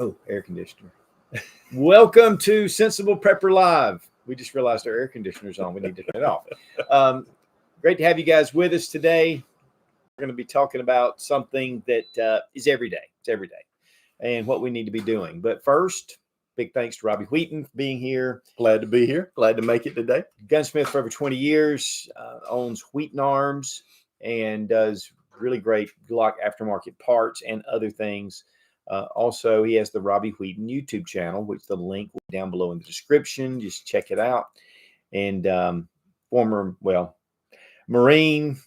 Oh, air conditioner. Welcome to Sensible Prepper Live. We just realized our air conditioner's on. We need to turn it off. Great to have you guys with us today. We're going to be talking about something that is every day. It's every day and what we need to be doing. But first, big thanks to Robbie Wheaton for being here. Glad to be here. Glad to make it today. Gunsmith for over 20 years, owns Wheaton Arms and does really great Glock aftermarket parts and other things. Also, he has the Robbie Wheaton YouTube channel, which the link will be down below in the description. Just check it out. And former, Marine.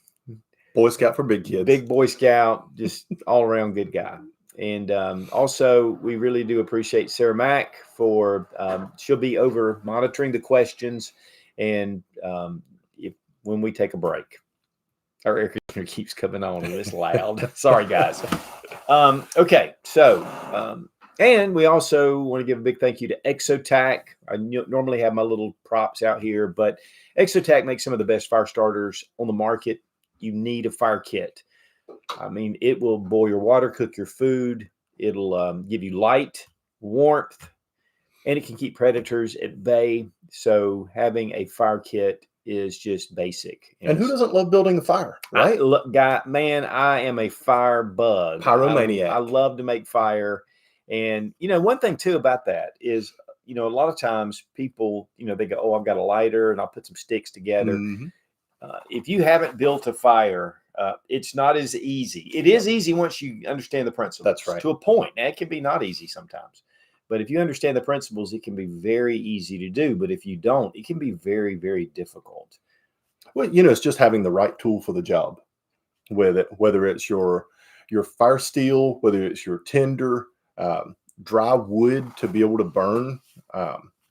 Boy Scout for big kids. Big Boy Scout, just all around good guy. And also, we really do appreciate Sarah Mack for, she'll be over monitoring the questions. And when we take a break, our air conditioner keeps coming on and it's loud. Sorry, guys. Okay, so, and we also want to give a big thank you to Exotac. I normally have my little props out here, but Exotac makes some of the best fire starters on the market. You need a fire kit. I mean, it will boil your water, cook your food. It'll give you light, warmth, and it can keep predators at bay. So having a fire kit is just basic. And who doesn't love building a fire, right? I am a fire bug. Pyromaniac. I love to make fire. And, one thing too about that is, a lot of times people, they go, oh, I've got a lighter and I'll put some sticks together. Mm-hmm. If you haven't built a fire, it's not as easy. It is easy once you understand the principles. That's right. To a point. Now, it can be not easy sometimes. But if you understand the principles, it can be very easy to do. But if you don't, it can be very, very difficult. Well, it's just having the right tool for the job. Whether it's your fire steel, whether it's your tinder, dry wood to be able to burn,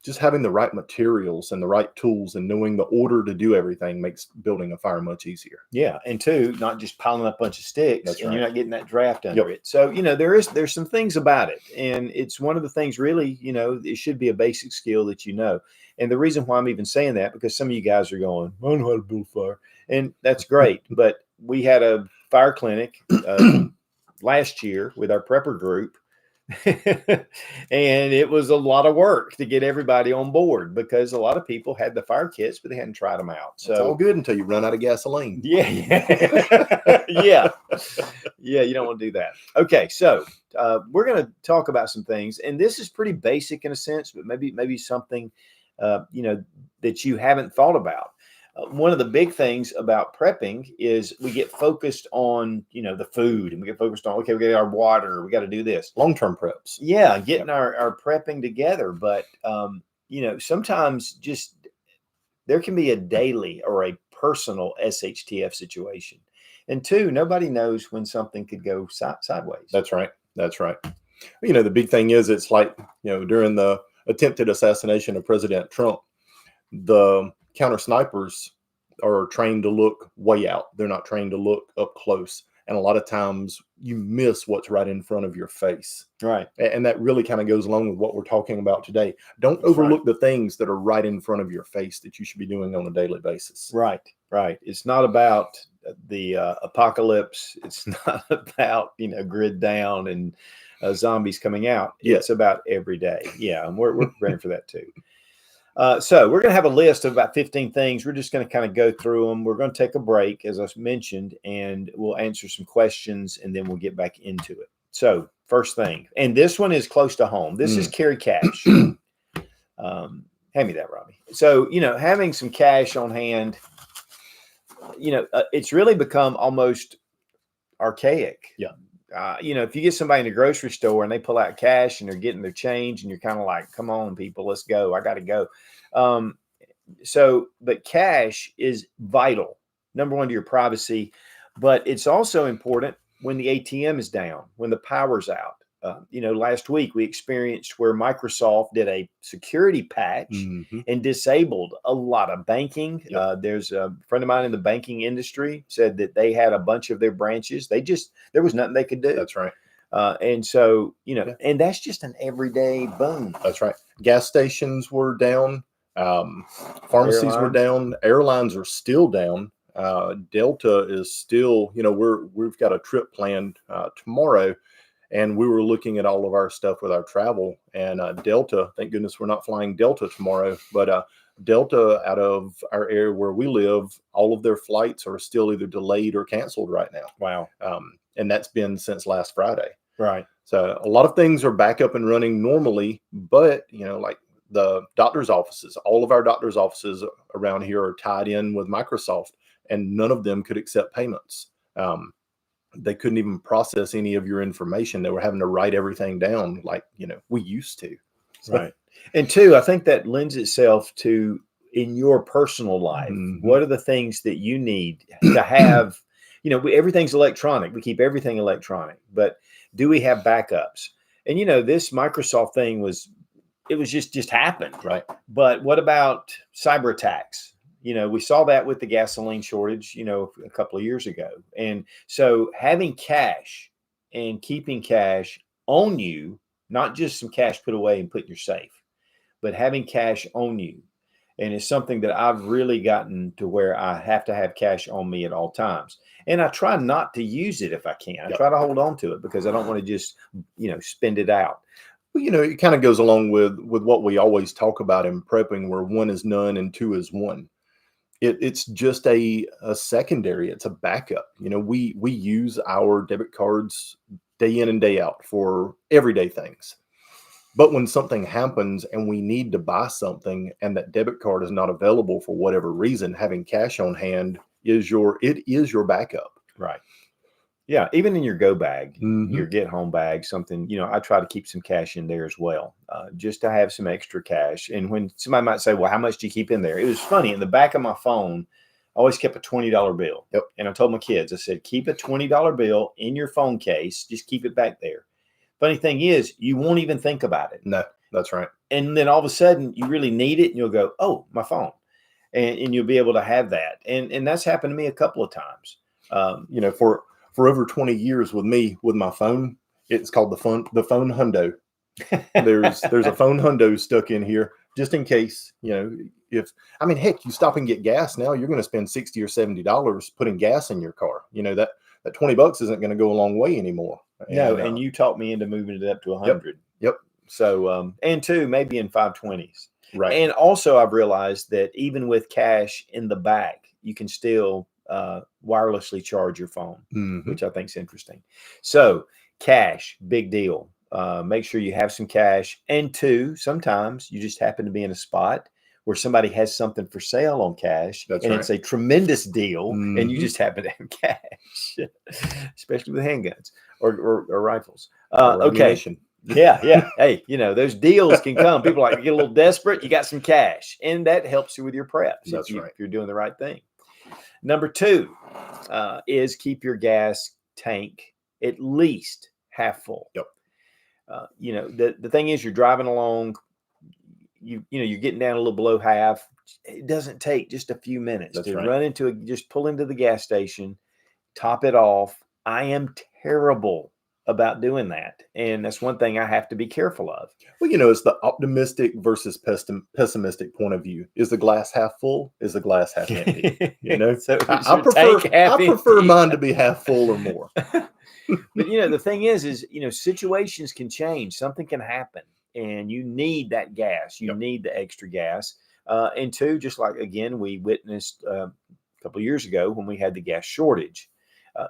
just having the right materials and the right tools and knowing the order to do everything makes building a fire much easier. Yeah. And two, not just piling up a bunch of sticks. That's and right. You're not getting that draft under it. So, there's some things about it. And it's one of the things really, it should be a basic skill that you know. And the reason why I'm even saying that, because some of you guys are going, I don't know how to build fire. And that's great. But we had a fire clinic last year with our prepper group. And it was a lot of work to get everybody on board because a lot of people had the fire kits, but they hadn't tried them out. So it's all good until you run out of gasoline. Yeah. Yeah. You don't want to do that. Okay. So we're going to talk about some things, and this is pretty basic in a sense, but maybe something, that you haven't thought about. One of the big things about prepping is we get focused on, the food, and we get focused on, okay, we got our water, we got to do this. Long-term preps. Yeah, getting our prepping together. But, sometimes just there can be a daily or a personal SHTF situation. And two, nobody knows when something could go sideways. That's right. The big thing is it's like, during the attempted assassination of President Trump, the counter snipers are trained to look way out. They're not trained to look up close. And a lot of times you miss what's right in front of your face. Right. And that really kind of goes along with what we're talking about today. Don't overlook the things that are right in front of your face that you should be doing on a daily basis. Right. It's not about the apocalypse. It's not about, grid down and zombies coming out. It's about every day. Yeah. And we're ready for that too. So we're going to have a list of about 15 things. We're just going to kind of go through them. We're going to take a break, as I mentioned, and we'll answer some questions, and then we'll get back into it. So first thing, and this one is close to home. This is carry cash. Hand me that, Robbie. So, having some cash on hand, it's really become almost archaic. Yeah. If you get somebody in the grocery store and they pull out cash and they're getting their change and you're kind of like, come on, people, let's go. I got to go. But cash is vital, number one, to your privacy, but it's also important when the ATM is down, when the power's out. Last week we experienced where Microsoft did a security patch and disabled a lot of banking. Yep. There's a friend of mine in the banking industry said that they had a bunch of their branches. There was nothing they could do. That's right. And so, and that's just an everyday boom. That's right. Gas stations were down. Pharmacies were down. Airlines are still down. Delta is still, we've got a trip planned tomorrow. And we were looking at all of our stuff with our travel, and Delta, thank goodness we're not flying Delta tomorrow, but Delta, out of our area where we live, all of their flights are still either delayed or canceled right now. Wow. And that's been since last Friday. Right. So a lot of things are back up and running normally, but like the doctor's offices, all of our doctor's offices around here are tied in with Microsoft, and none of them could accept payments. They couldn't even process any of your information. They were having to write everything down like, we used to. So, right. And two, I think that lends itself to, in your personal life, what are the things that you need to have? Everything's electronic. We keep everything electronic, but do we have backups? And, this Microsoft thing just happened. Right. But what about cyber attacks? We saw that with the gasoline shortage, a couple of years ago. And so having cash and keeping cash on you, not just some cash put away and put in your safe, but having cash on you. And it's something that I've really gotten to where I have to have cash on me at all times. And I try not to use it if I can. I try to hold on to it because I don't want to just, spend it out. Well, it kind of goes along with what we always talk about in prepping, where 1 is none and 2 is 1. It's just a secondary. It's a backup. We use our debit cards day in and day out for everyday things. But when something happens and we need to buy something and that debit card is not available for whatever reason, having cash on hand is your backup. Right. Yeah. Even in your go bag, your get home bag, something, I try to keep some cash in there as well, just to have some extra cash. And when somebody might say, well, how much do you keep in there? It was funny. In the back of my phone, I always kept a $20 bill. Yep. And I told my kids, I said, keep a $20 bill in your phone case. Just keep it back there. Funny thing is, you won't even think about it. No, that's right. And then all of a sudden you really need it and you'll go, oh, my phone. And you'll be able to have that. And that's happened to me a couple of times. For over 20 years with me, with my phone, it's called the phone hundo. There's a phone hundo stuck in here just in case, heck, you stop and get gas now, you're going to spend $60 or $70 putting gas in your car. That $20 isn't going to go a long way anymore. And you talked me into moving it up to 100. Yep. So, and two, maybe in 520s. Right. And also I've realized that even with cash in the back, you can still wirelessly charge your phone, which I think is interesting. So cash, big deal. Make sure you have some cash. And two, sometimes you just happen to be in a spot where somebody has something for sale on cash. That's and right. It's a tremendous deal. And you just happen to have cash, especially with handguns or rifles. Okay. Yeah. Hey, those deals can come. People get a little desperate. You got some cash, and that helps you with your preps. That's right. If you're doing the right thing. Number two is keep your gas tank at least half full. Yep. The thing is, you're driving along, you're getting down a little below half. It doesn't take just a few minutes to run just pull into the gas station, top it off. I am terrible about doing that. And that's one thing I have to be careful of. Well, it's the optimistic versus pessimistic point of view. Is the glass half full? Is the glass half empty? So I prefer mine to be half full or more. But the thing is, situations can change. Something can happen and you need that gas. You need the extra gas. And two, just like, again, we witnessed a couple of years ago when we had the gas shortage.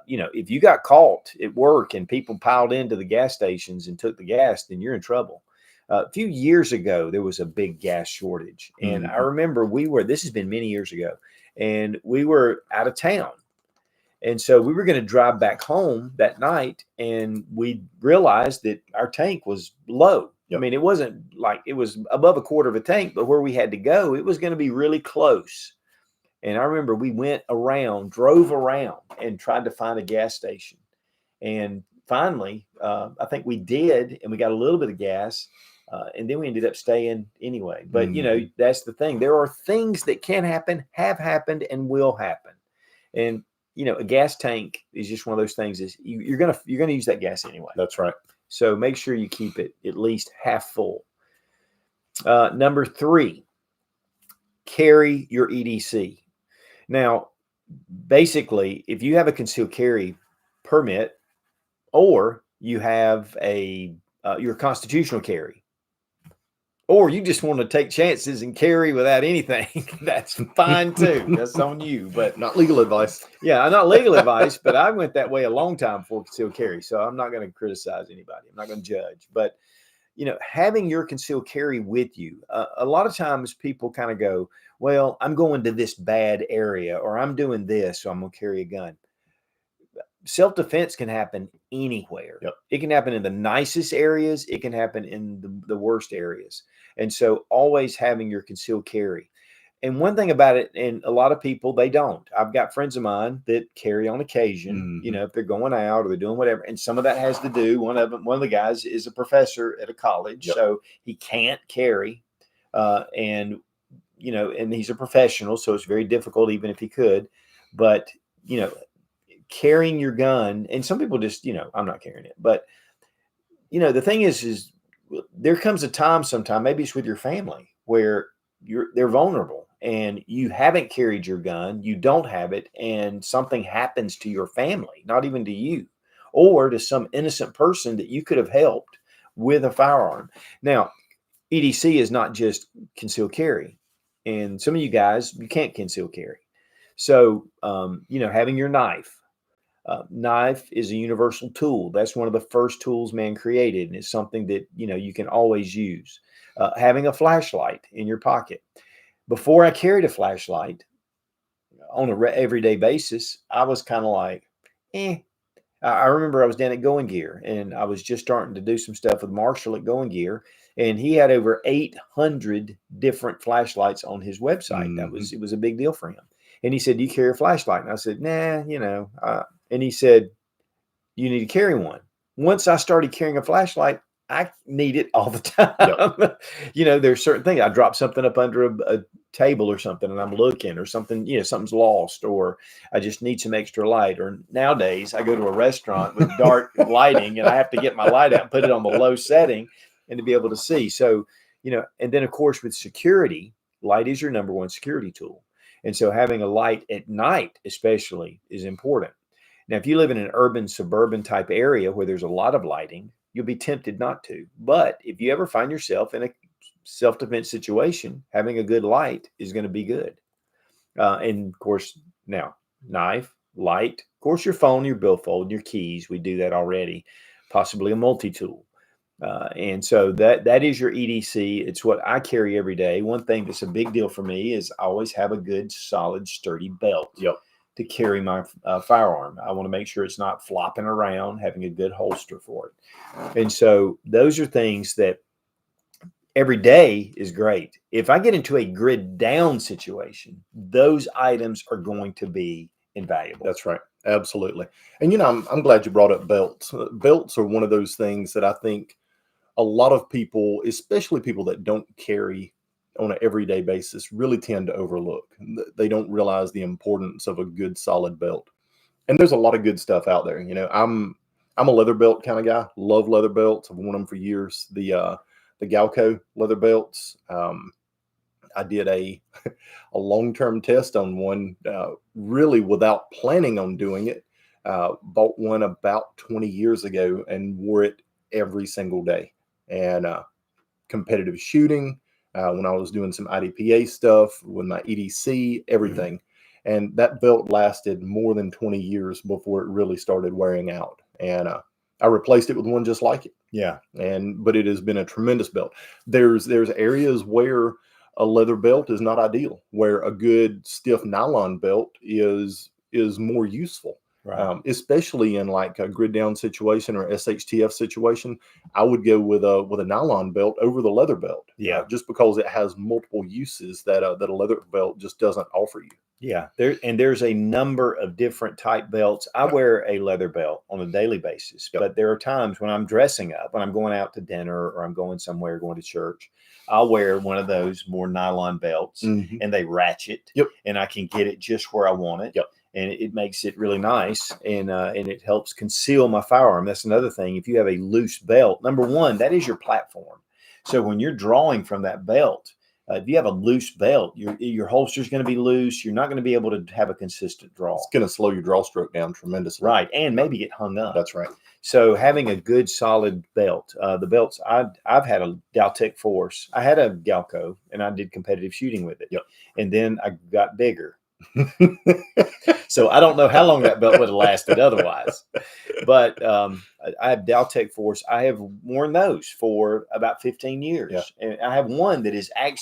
If you got caught at work and people piled into the gas stations and took the gas, then you're in trouble. A few years ago, there was a big gas shortage. And I remember this has been many years ago, and we were out of town. And so we were going to drive back home that night, and we realized that our tank was low. Yep. I mean, it wasn't like it was above a quarter of a tank, but where we had to go, it was going to be really close. And I remember we drove around and tried to find a gas station. And finally, I think we did, and we got a little bit of gas. And then we ended up staying anyway. But, that's the thing. There are things that can happen, have happened, and will happen. And, a gas tank is just one of those things is you're going to use that gas anyway. That's right. So make sure you keep it at least half full. Number three, carry your EDC. Now, basically, if you have a concealed carry permit or you have your constitutional carry, or you just want to take chances and carry without anything. That's fine too. That's on you. But Not legal advice. yeah, not legal advice, but I went that way a long time before concealed carry. So I'm not going to criticize anybody. I'm not going to judge. But, having your concealed carry with you, a lot of times people kind of go, well, I'm going to this bad area, or I'm doing this, so I'm going to carry a gun. Self-defense can happen anywhere. Yep. It can happen in the nicest areas. It can happen in the worst areas. And so always having your concealed carry. And one thing about it, and a lot of people, they don't. I've got friends of mine that carry on occasion, if they're going out or they're doing whatever. And some of that has to do, one of the guys is a professor at a college, Yep. so he can't carry. And he's a professional, so it's very difficult even if he could. But, carrying your gun, and some people just, I'm not carrying it. But, the thing is there comes a time sometime, maybe it's with your family, where they're vulnerable and you haven't carried your gun, you don't have it, and something happens to your family, not even to you, or to some innocent person that you could have helped with a firearm. Now, EDC is not just concealed carry, and some of you guys, you can't conceal carry. So, having your knife. Knife is a universal tool. That's one of the first tools man created, and it's something that you can always use. Having a flashlight in your pocket. Before I carried a flashlight on a everyday basis, I was kind of like, I remember I was down at Going Gear, and I was just starting to do some stuff with Marshall at Going Gear, and he had over 800 different flashlights on his website. It was a big deal for him. And he said, "Do you carry a flashlight?" And I said, "Nah, and he said, "You need to carry one." Once I started carrying a flashlight, I need it all the time. Yep. There's certain things. I drop something up under a table or something, and I'm looking, or something, something's lost, or I just need some extra light. Or nowadays, I go to a restaurant with dark lighting, and I have to get my light out and put it on the low setting, and to be able to see. So, and then of course with security, light is your number one security tool. And so having a light at night especially is important. Now, if you live in an urban, suburban type area where there's a lot of lighting, you'll be tempted not to. But if you ever find yourself in a self-defense situation, having a good light is going to be good. And of course, now, knife, light, of course, your phone, your billfold, your keys, we do that already, possibly a multi-tool. And so that is your EDC. It's what I carry every day. One thing that's a big deal for me is I always have a good, solid, sturdy belt. Yep. To carry my firearm. I want to make sure it's not flopping around, having a good holster for it. And so those are things that every day is great. If I get into a grid down situation, those items are going to be invaluable. That's right. Absolutely. And, I'm glad you brought up belts. Belts are one of those things that I think a lot of people, especially people that don't carry on an everyday basis, really tend to overlook. They don't realize the importance of a good solid belt. And there's a lot of good stuff out there. I'm a leather belt kind of guy. Love leather belts. I've worn them for years. The Galco leather belts. I did a long-term test on one, really without planning on doing it. Bought one about 20 years ago and wore it every single day. And competitive shooting, when I was doing some IDPA stuff with my EDC, everything. And that belt lasted more than 20 years before it really started wearing out. And I replaced it with one just like it. Yeah. But it has been a tremendous belt. There's areas where a leather belt is not ideal, where a good stiff nylon belt is more useful. Right. Especially in like a grid down situation or SHTF situation, I would go with a nylon belt over the leather belt. Yeah. Just because it has multiple uses that a leather belt just doesn't offer you. Yeah. There's a number of different type belts. I wear a leather belt on a daily basis, but there are times when I'm dressing up, when I'm going out to dinner or I'm going somewhere, going to church, I'll wear one of those more nylon belts, and they ratchet, and I can get it just where I want it. And it makes it really nice, and it helps conceal my firearm. That's another thing. If you have a loose belt, number one, that is your platform. So when you're drawing from that belt, if you have a loose belt, your holster is going to be loose. You're not going to be able to have a consistent draw. It's going to slow your draw stroke down tremendously. Right, and maybe get hung up. That's right. So having a good solid belt, the belts I've had a Daltec Force. I had a Galco, and I did competitive shooting with it. Yep. And then I got bigger. So I don't know how long that belt would have lasted otherwise. But I have Daltec Force. I have worn those for about 15 years. Yeah. And I have one that is I've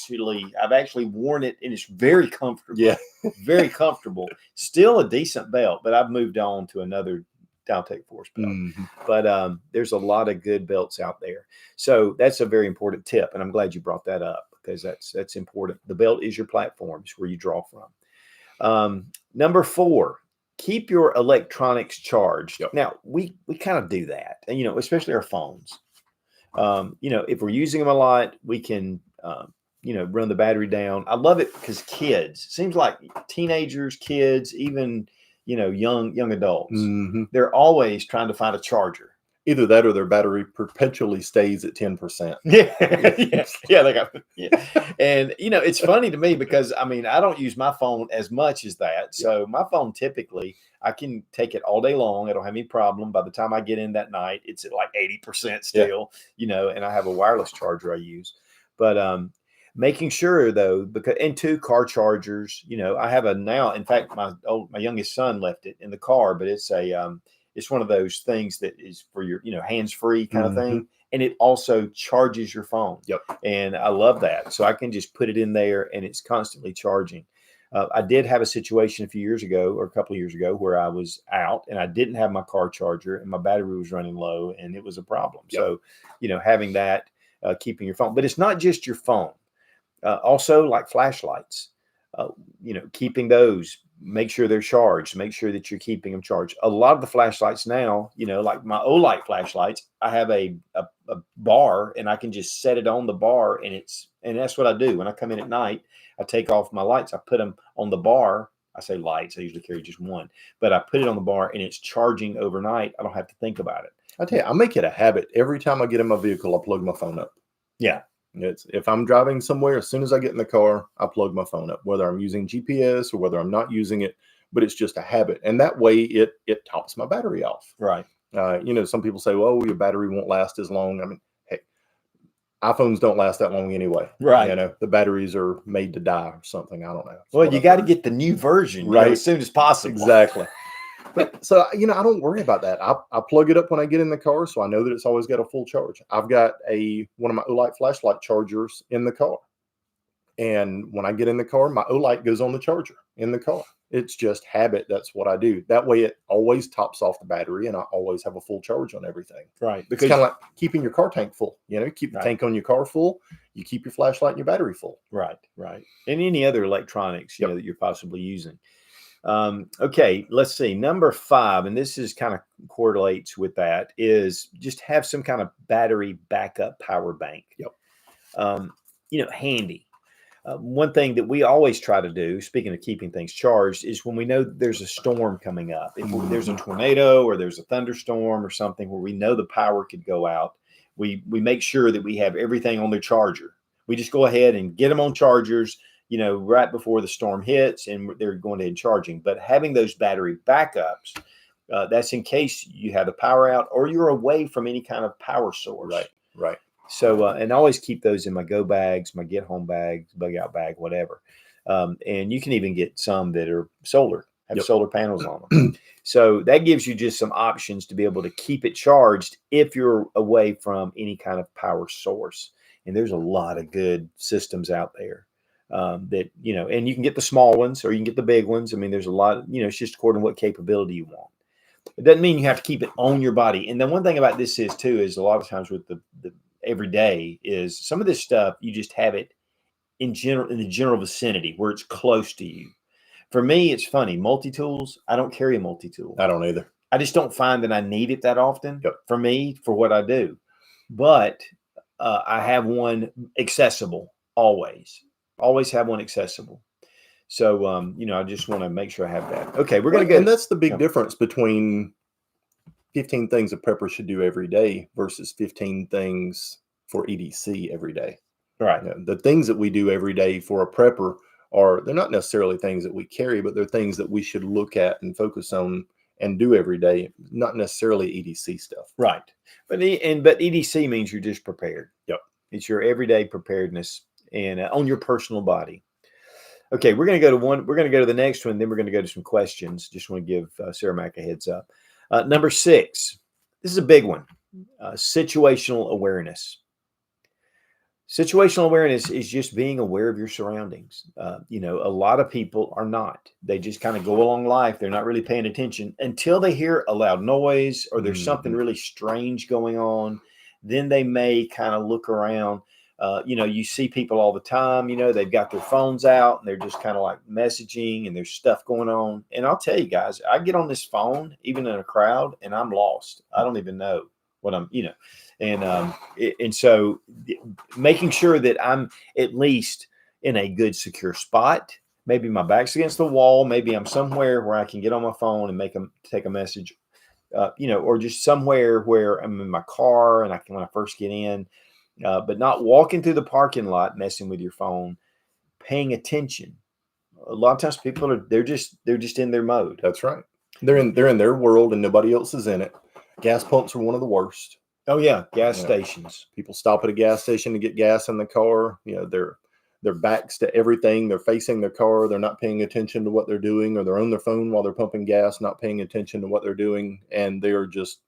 actually worn it, and it's very comfortable. Yeah. Very comfortable. Still a decent belt, but I've moved on to another Daltec Force belt. Mm-hmm. But there's a lot of good belts out there. So that's a very important tip. And I'm glad you brought that up, because that's important. The belt is your platform. It's where you draw from. Number 4, keep your electronics charged. Yep. Now we kind of do that, and especially our phones. If we're using them a lot, we can run the battery down. I love it because kids, seems like teenagers, kids, even young adults, Mm-hmm. they're always trying to find a charger. Either that or their battery perpetually stays at 10%. Yeah. And it's funny to me because I don't use my phone as much as that. So my phone, typically I can take it all day long. I don't have any problem. By the time I get in that night, it's at like 80% still, and I have a wireless charger I use. But making sure though, and 2 car chargers, I have now, in fact, my youngest son left it in the car, but it's one of those things that is for your, hands-free kind of thing. And it also charges your phone. Yep. And I love that. So I can just put it in there and it's constantly charging. I did have a situation a few years ago, or a couple of years ago, where I was out and I didn't have my car charger and my battery was running low, and it was a problem. Yep. So, having that, keeping your phone, but it's not just your phone. Also, like flashlights, keeping those, make sure they're charged, make sure that you're keeping them charged. A lot of the flashlights now, like my Olight flashlights, I have a bar, and I can just set it on the bar, and that's what I do. When I come in at night, I take off my lights, I put them on the bar. I say lights, I usually carry just one, but I put it on the bar and it's charging overnight. I don't have to think about it. I tell you, I make it a habit. Every time I get in my vehicle, I plug my phone up. Yeah. If I'm driving somewhere, as soon as I get in the car, I plug my phone up, whether I'm using GPS or whether I'm not using it, but it's just a habit. And that way it tops my battery off. Right. Some people say, well, your battery won't last as long. Hey, iPhones don't last that long anyway. Right. The batteries are made to die or something. I don't know. Well, you got to get the new version right as soon as possible. Exactly. But so, I don't worry about that. I plug it up when I get in the car, so I know that it's always got a full charge. I've got one of my Olight flashlight chargers in the car. And when I get in the car, my Olight goes on the charger in the car. It's just habit. That's what I do. That way it always tops off the battery, and I always have a full charge on everything. Right. Because it's kind of like keeping your car tank full. Keep the tank on your car full. You keep your flashlight and your battery full. Right. And any other electronics, that you're possibly using. Okay, let's see. Number 5, and this is kind of correlates with that, is just have some kind of battery backup power bank. Yep. Handy. One thing that we always try to do, speaking of keeping things charged, is when we know that there's a storm coming up, if there's a tornado or there's a thunderstorm or something where we know the power could go out, we make sure that we have everything on their charger. We just go ahead and get them on chargers, right before the storm hits, and they're going ahead and charging. But having those battery backups, that's in case you have the power out or you're away from any kind of power source. Right. So, and I always keep those in my go bags, my get home bags, bug out bag, whatever. And you can even get some that are solar, have solar panels on them. So that gives you just some options to be able to keep it charged if you're away from any kind of power source. And there's a lot of good systems out there. That, and you can get the small ones or you can get the big ones. There's a lot, it's just according to what capability you want. It doesn't mean you have to keep it on your body. And then one thing about this is a lot of times with the everyday is some of this stuff, you just have it in the general vicinity where it's close to you. For me, it's funny. Multi-tools, I don't carry a multi-tool. I don't either. I just don't find that I need it that often for me, for what I do. But I have one accessible always. Always have one accessible. So, I just want to make sure I have that. Okay, we're going to go. And that's the big difference between 15 things a prepper should do every day versus 15 things for EDC every day. Right. The things that we do every day for a prepper they're not necessarily things that we carry, but they're things that we should look at and focus on and do every day, not necessarily EDC stuff. Right. But EDC means you're just prepared. Yep. It's your everyday preparedness and on your personal body. Okay, we're going to go to one. We're going to go to the next one. Then we're going to go to some questions. Just want to give Sarah Mack a heads up. Number 6. This is a big one. Situational awareness. Situational awareness is just being aware of your surroundings. A lot of people are not. They just kind of go along life. They're not really paying attention until they hear a loud noise or there's something really strange going on. Then they may kind of look around. You see people all the time, they've got their phones out and they're just kind of like messaging and there's stuff going on. And I'll tell you guys, I get on this phone, even in a crowd, and I'm lost. I don't even know what I'm, and so making sure that I'm at least in a good, secure spot. Maybe my back's against the wall. Maybe I'm somewhere where I can get on my phone and take a message, or just somewhere where I'm in my car and when I first get in. But not walking through the parking lot, messing with your phone, paying attention. A lot of times people they're just in their mode. That's right. They're in their world and nobody else is in it. Gas pumps are one of the worst. Oh yeah, gas stations. People stop at a gas station to get gas in the car. Their backs to everything. They're facing their car. They're not paying attention to what they're doing, or they're on their phone while they're pumping gas, not paying attention to what they're doing, and they're just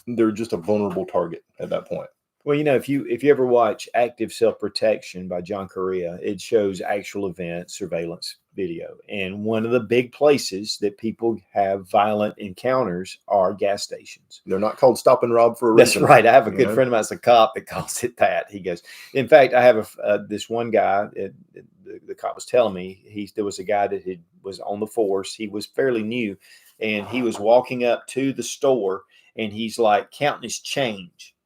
a vulnerable target at that point. Well, if you ever watch Active Self-Protection by John Correa, it shows actual event surveillance video. And one of the big places that people have violent encounters are gas stations. They're not called stop and rob for a reason. That's right. I have a good friend of mine that's a cop that calls it that. He goes, in fact, I have this one guy, the cop was telling me, there was a guy that was on the force. He was fairly new, and he was walking up to the store, and he's like counting his change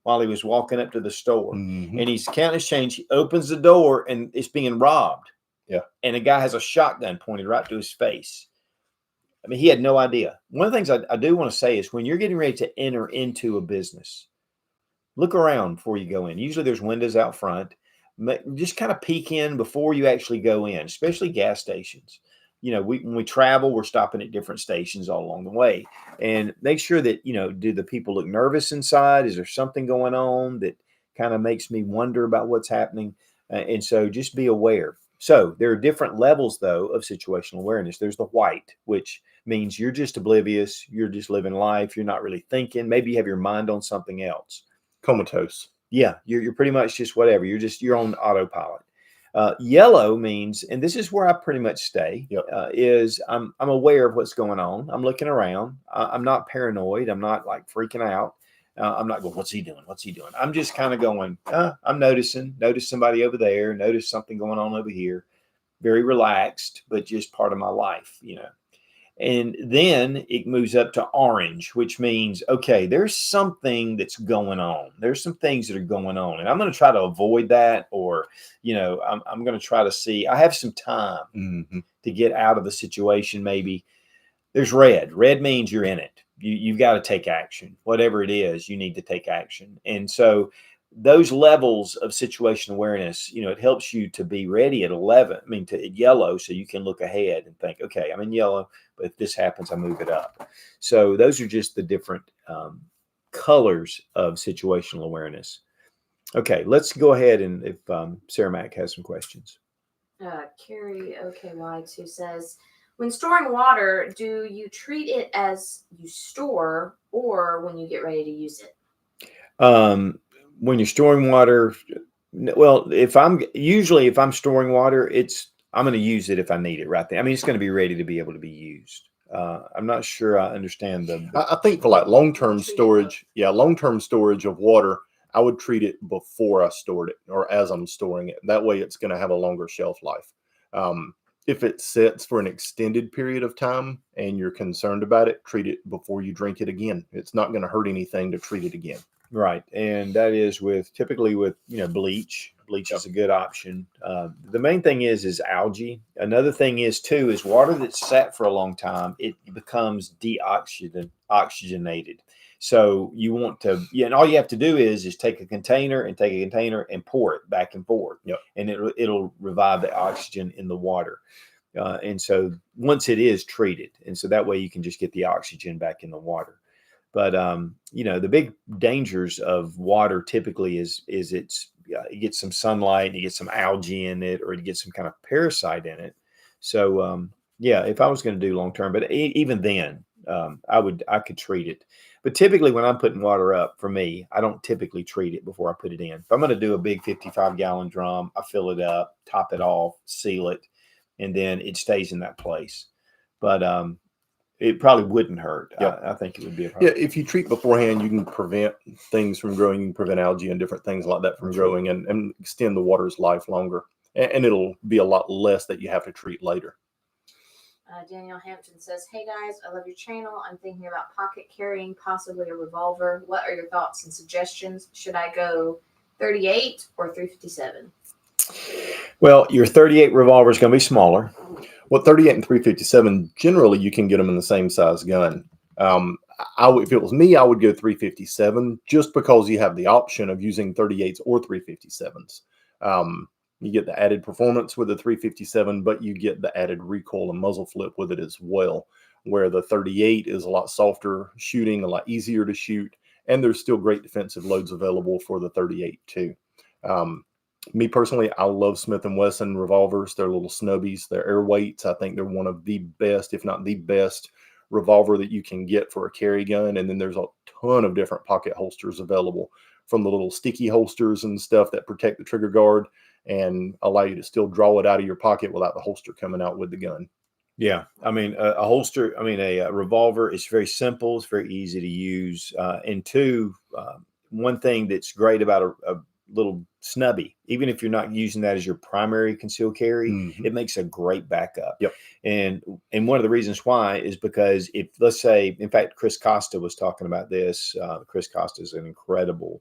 while he was walking up to the store. Mm-hmm. And he's counting his change. He opens the door and it's being robbed. Yeah. And a guy has a shotgun pointed right to his face. I mean, he had no idea. One of the things I do want to say is when you're getting ready to enter into a business, look around before you go in. Usually there's windows out front. Just kind of peek in before you actually go in, especially gas stations. When we travel, we're stopping at different stations all along the way, and make sure that, do the people look nervous inside? Is there something going on that kind of makes me wonder about what's happening? And so just be aware. So there are different levels, though, of situational awareness. There's the white, which means you're just oblivious. You're just living life. You're not really thinking. Maybe you have your mind on something else. Comatose. Yeah, you're pretty much just whatever. You're on autopilot. Yellow means, and this is where I pretty much stay, is I'm aware of what's going on. I'm looking around. I'm not paranoid. I'm not like freaking out. I'm not going, what's he doing? What's he doing? I'm just kind of going, I'm notice somebody over there, notice something going on over here. Very relaxed, but just part of my life, And then it moves up to orange, which means, okay, there's something that's going on. There's some things that are going on. And I'm going to try to avoid that, or, I'm going to try to see, I have some time to get out of the situation. Maybe there's red. Red means you're in it. You've got to take action. Whatever it is, you need to take action. And so those levels of situational awareness, it helps you to be ready at 11, at yellow, so you can look ahead and think, okay, I'm in yellow, but if this happens, I move it up. So those are just the different colors of situational awareness. Okay, let's go ahead, and if Sarah Mack has some questions. Carrie OKY2 says, when storing water, do you treat it as you store or when you get ready to use it? When you're storing water, well, if I'm storing water, I'm going to use it if I need it right there. It's going to be ready to be able to be used. I'm not sure I understand I think for like long-term storage, long-term storage of water, I would treat it before I stored it or as I'm storing it. That way it's going to have a longer shelf life. If it sits for an extended period of time and you're concerned about it, treat it before you drink it again. It's not going to hurt anything to treat it again. Right. And that is typically with bleach. Bleach is a good option. The main thing is algae. Another thing is water that's sat for a long time, it becomes deoxygenated. So you want to, and all you have to do is take a container and pour it back and forth. Yep. And it'll revive the oxygen in the water. And so once it is treated, and so that way you can just get the oxygen back in the water. But the big dangers of water typically is it gets some sunlight, and you get some algae in it, or you get some kind of parasite in it. So if I was going to do long term, but even then, I could treat it. But typically, when I'm putting water up, for me, I don't typically treat it before I put it in. If I'm going to do a big 55-gallon drum, I fill it up, top it off, seal it, and then it stays in that place. But it probably wouldn't hurt. Yeah. I think it would be a problem. Yeah, if you treat beforehand, you can prevent things from growing. You can prevent algae and different things like that from growing, and extend the water's life longer. And it'll be a lot less that you have to treat later. Daniel Hampton says, "Hey guys, I love your channel. I'm thinking about pocket carrying, possibly a revolver. What are your thoughts and suggestions? Should I go 38 or 357?" Well, your 38 revolver is going to be smaller. Well, 38 and 357, generally you can get them in the same size gun. If it was me, I would go 357, just because you have the option of using 38s or 357s. You get the added performance with the 357, but you get the added recoil and muzzle flip with it as well, where the 38 is a lot softer shooting, a lot easier to shoot, and there's still great defensive loads available for the 38 too. Me personally, I love Smith & Wesson revolvers. They're little snubbies. They're airweights. I think they're one of the best, if not the best, revolver that you can get for a carry gun. And then there's a ton of different pocket holsters available, from the little sticky holsters and stuff that protect the trigger guard and allow you to still draw it out of your pocket without the holster coming out with the gun. Yeah, I mean, a revolver is very simple. It's very easy to use. And two, one thing that's great about a little snubby, even if you're not using that as your primary concealed carry, it makes a great backup. Yep. And one of the reasons why is because if, let's say, in fact, Chris Costa was talking about this. Chris Costa is an incredible,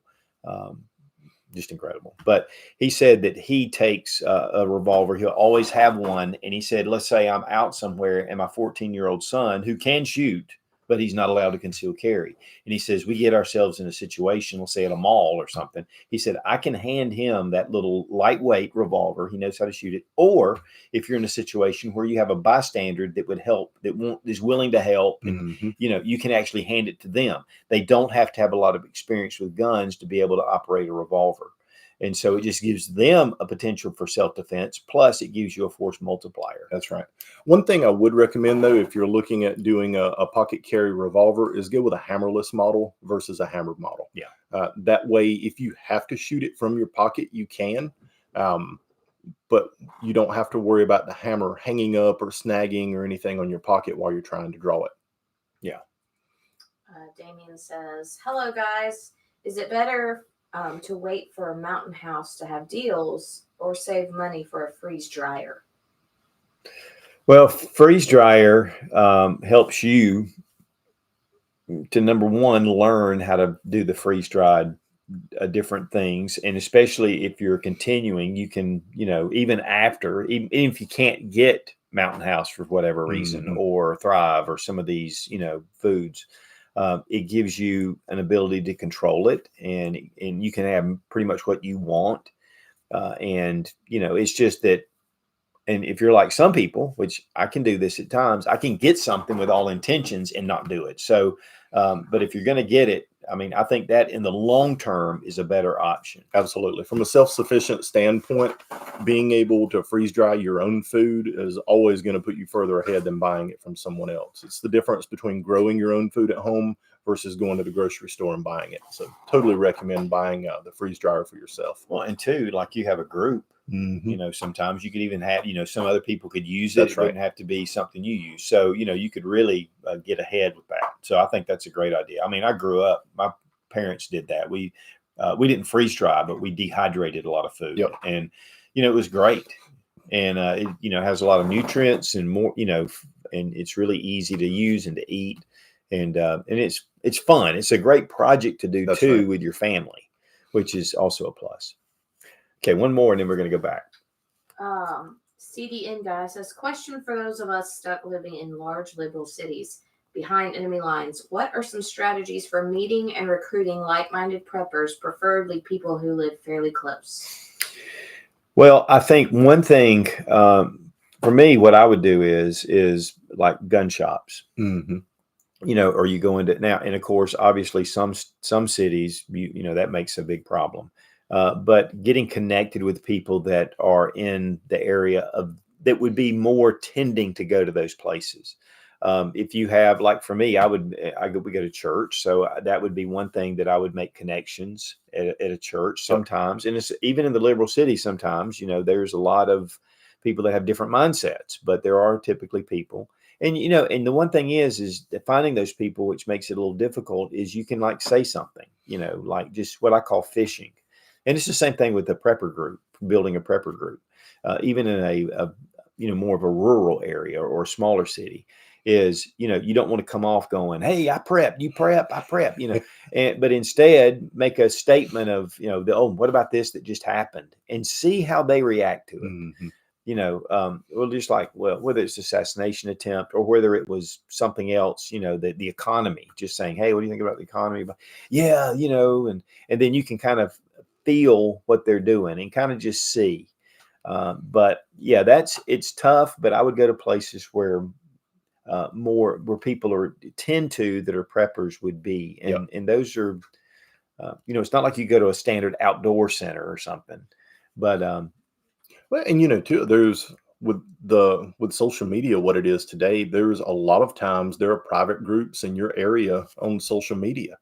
just incredible. But he said that he takes a revolver. He'll always have one. And he said, let's say I'm out somewhere and my 14-year-old son, who can shoot, but he's not allowed to conceal carry. And he says, we get ourselves in a situation, let's say at a mall or something. He said, I can hand him that little lightweight revolver. He knows how to shoot it. Or if you're in a situation where you have a bystander that would help, is willing to help, and you can actually hand it to them. They don't have to have a lot of experience with guns to be able to operate a revolver. And so it just gives them a potential for self-defense. Plus, it gives you a force multiplier. That's right. One thing I would recommend, though, if you're looking at doing a pocket carry revolver, is go with a hammerless model versus a hammered model. Yeah. That way, if you have to shoot it from your pocket, you can. But you don't have to worry about the hammer hanging up or snagging or anything on your pocket while you're trying to draw it. Yeah. Damien says, "Hello, guys. Is it better to wait for a Mountain House to have deals or save money for a freeze dryer?" Well, freeze dryer helps you to, number one, learn how to do the freeze dried different things. And especially if you're continuing, you can, even if you can't get Mountain House for whatever reason, or Thrive or some of these, foods, it gives you an ability to control it, and you can have pretty much what you want. It's just that, and if you're like some people, which I can do this at times, I can get something with all intentions and not do it. So, but if you're going to get it, I think that in the long term is a better option. Absolutely. From a self-sufficient standpoint, being able to freeze dry your own food is always going to put you further ahead than buying it from someone else. It's the difference between growing your own food at home versus going to the grocery store and buying it. So totally recommend buying the freeze dryer for yourself. Well, and two, like you have a group, sometimes you could even have, some other people could use it. That's right. It wouldn't have to be something you use. So, you could really get ahead with that. So I think that's a great idea. I grew up, my parents did that. We didn't freeze dry, but we dehydrated a lot of food. Yep. And, it was great. And, it, has a lot of nutrients and more, and it's really easy to use and to eat. And it's fun. It's a great project to do too with your family, which is also a plus. Okay, one more, and then we're going to go back. CDN guy says, "Question for those of us stuck living in large liberal cities behind enemy lines. What are some strategies for meeting and recruiting like-minded preppers, preferably people who live fairly close?" Well, I think one thing, for me, what I would do is like gun shops, Hmm. or you go into now, and of course, obviously, some cities, that makes a big problem. But getting connected with people that are in the area of that would be more tending to go to those places. If you have, like for me, we go to church, so that would be one thing that I would make connections at a church Yep. sometimes, and it's even in the liberal city sometimes. There's a lot of people that have different mindsets, but there are typically people. And and the one thing is that finding those people, which makes it a little difficult, is you can like say something, like just what I call fishing. And it's the same thing with the prepper group, building a prepper group, even in a more of a rural area or a smaller city. Is you don't want to come off going, hey, I prep, you prep, I prep, but instead make a statement of what about this that just happened, and see how they react to it. Hmm. Well, just like, well, whether it's assassination attempt or whether it was something else, the economy, just saying, hey, what do you think about the economy? Yeah, and then you can kind of feel what they're doing and kind of just see. But yeah, it's tough, but I would go to places where more where people that are preppers would be. Yep. And those are, it's not like you go to a standard outdoor center or something, but Well, and too, there's with social media, what it is today, there's a lot of times there are private groups in your area on social media.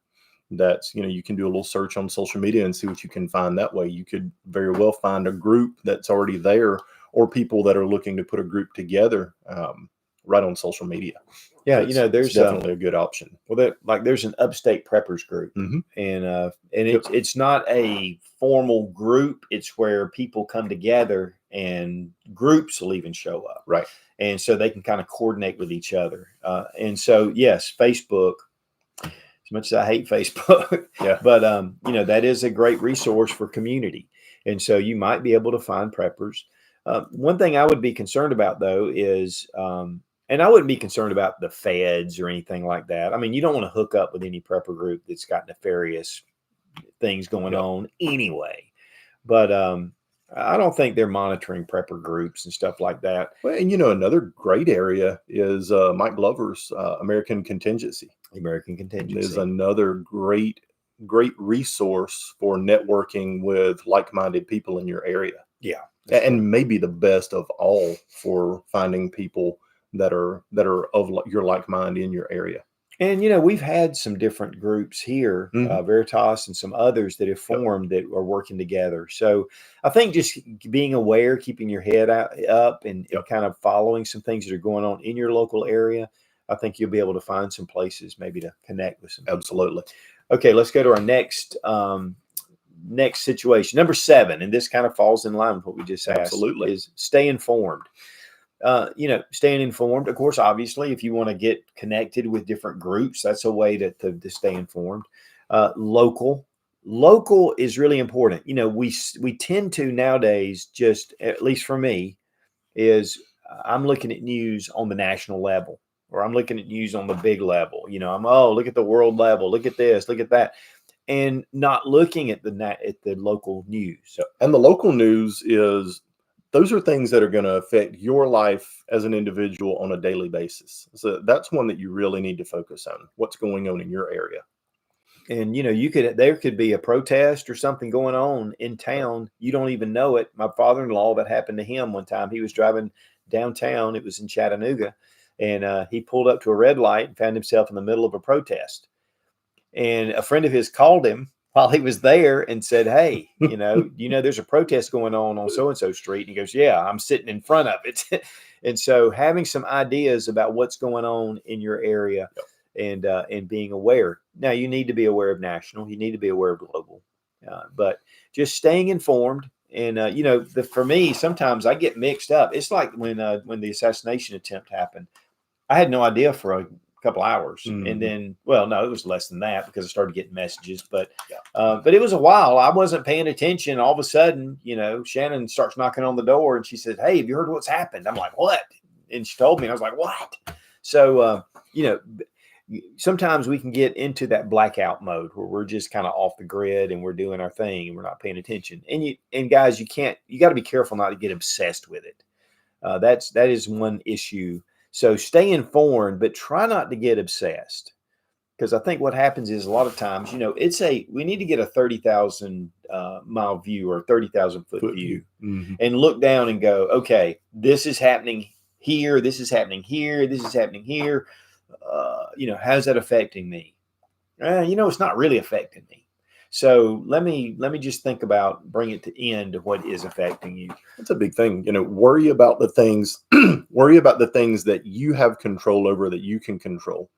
That's, you can do a little search on social media and see what you can find that way. You could very well find a group that's already there, or people that are looking to put a group together, right on social media. yeah, It's there's definitely a good option. well, there's an upstate preppers group, Hmm. and Yep. it's not a formal group. It's where people come together, and groups will even show up, Right. and so they can kind of coordinate with each other. And so, yes, Facebook. As much as I hate Facebook, Yeah. but that is a great resource for community, and so you might be able to find preppers. One thing I would be concerned about though is, and I wouldn't be concerned about the feds or anything like that. I mean, you don't want to hook up with any prepper group that's got nefarious things going Yep. on anyway. But I don't think they're monitoring prepper groups and stuff like that. Well, and another great area is Mike Glover's American Contingency. American Is contingency. another great resource for networking with like-minded people in your area. Yeah. And maybe the best of all for finding people that are of your like mind in your area. And we've had some different groups here, Mhm. Veritas and some others that have Yep. formed that are working together. So I think just being aware, keeping your head up, and Yep. kind of following some things that are going on in your local area, I think you'll be able to find some places maybe to connect with some people. Absolutely. Okay, let's go to our next situation, number 7, and this kind of falls in line with what we just asked. Absolutely. Is stay informed. Staying informed, of course, obviously, if you want to get connected with different groups, that's a way to stay informed. Local is really important. We tend to nowadays, just at least for me, is I'm looking at news on the national level, or I'm looking at news on the big level. Look at the world level, look at this, look at that, and not looking at the local news. And the local news those are things that are going to affect your life as an individual on a daily basis. So that's one that you really need to focus on. What's going on in your area? And there could be a protest or something going on in town. You don't even know it. My father-in-law, that happened to him one time. He was driving downtown. It was in Chattanooga, and he pulled up to a red light and found himself in the middle of a protest. And a friend of his called him while he was there and said, "Hey, there's a protest going on so and so street." And he goes, "Yeah, I'm sitting in front of it." And so having some ideas about what's going on in your area, and being aware. Now, you need to be aware of national, you need to be aware of global, but just staying informed. And for me, sometimes I get mixed up. It's like when the assassination attempt happened, I had no idea for a couple hours, and then, well, no, it was less than that because I started getting messages. But it was a while. I wasn't paying attention. All of a sudden, Shannon starts knocking on the door, and she said, "Hey, have you heard what's happened?" I'm like, "What?" And she told me, and I was like, "What?" So sometimes we can get into that blackout mode where we're just kind of off the grid and we're doing our thing and we're not paying attention. And guys, you got to be careful not to get obsessed with it. That is one issue. So stay informed, but try not to get obsessed. Because I think what happens is a lot of times, we need to get a 30,000 mile view or 30,000 foot view and look down and go, okay, this is happening here. This is happening here. This is happening here. How's that affecting me? It's not really affecting me. So let me just think about, bring it to end of what is affecting you. That's a big thing. Worry about the things, worry about the things that you have control over, that you can control.